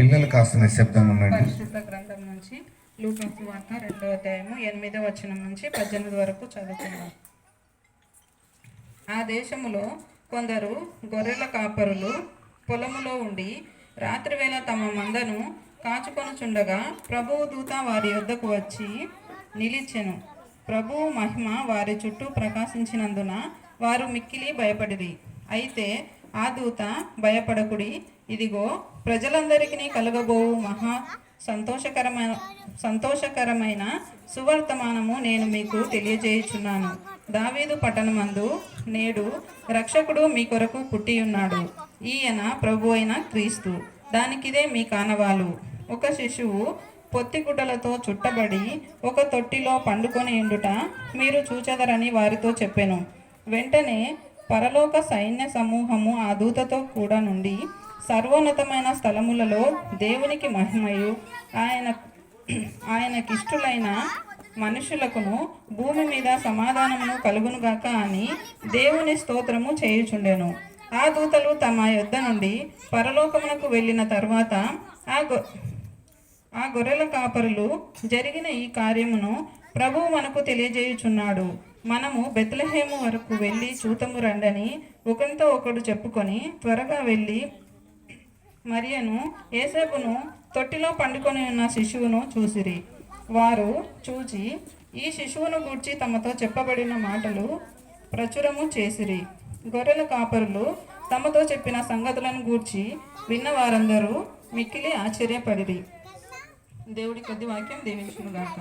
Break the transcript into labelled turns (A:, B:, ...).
A: పిల్లలు కాస్త నిశ్శబ్దం ఉండండి.
B: పరిశుద్ధ గ్రంథం నుంచి లూకా సువార్త 2వ అధ్యాయము 8వ వచనం నుంచి 18 వరకు చదువుకుందాం. ఆ దేశములో కొందరు గొర్రెల కాపరులు పొలములో ఉండి రాత్రివేళ తమ మందను కాచుకొనుచుండగా ప్రభువు దూత వారి యొద్దకు వచ్చి నిలిచెను. ప్రభువు మహిమ వారి చుట్టూ ప్రకాశించినందున వారు మిక్కిలి భయపడిరి. అయితే ఆ దూత, భయపడకుడి, ఇదిగో ప్రజలందరికీ కలుగబోవు మహా సంతోషకరమైన సువర్తమానము నేను మీకు తెలియజేయుచున్నాను. దావీదు పట్టణమందు నేడు రక్షకుడు మీ కొరకు పుట్టి ఉన్నాడు. ఈయన ప్రభు అయిన క్రీస్తు. దానికిదే మీ కానవాలు. ఒక శిశువు పొత్తిగుడ్డలతో చుట్టబడి ఒక తొట్టిలో పండుకొని ఉండుట మీరు చూచెదరని వారితో చెప్పెను. వెంటనే పరలోక సైన్య సమూహము ఆ దూతతో కూడా నుండి సర్వోన్నతమైన స్థలములలో దేవునికి మహిమయు ఆయనకిష్టులైన మనుషులకును భూమి మీద సమాధానమును కలుగునుగాక అని దేవుని స్తోత్రము చేయుచుండెను. ఆ దూతలు తమ యొద్ద నుండి పరలోకమునకు వెళ్ళిన తర్వాత ఆ గొర్రెల కాపరులు జరిగిన ఈ కార్యమును ప్రభువు మనకు తెలియజేయుచున్నాడు. మనము బెత్లెహేము వరకు వెళ్ళి చూతము రండని ఒకరితో ఒకడు చెప్పుకొని త్వరగా వెళ్ళి మరియను యేసేపును తొట్టిలో పండుకొని ఉన్న శిశువును చూసిరి. వారు చూచి ఈ శిశువును గూర్చి తమతో చెప్పబడిన మాటలు ప్రచురము చేసిరి. గొర్రెల కాపరులు తమతో చెప్పిన సంగతులను గూర్చి విన్న వారందరూ మిక్కిలి ఆశ్చర్యపడిరి. దేవుడి కొద్ది వాక్యం దీవించును గాక.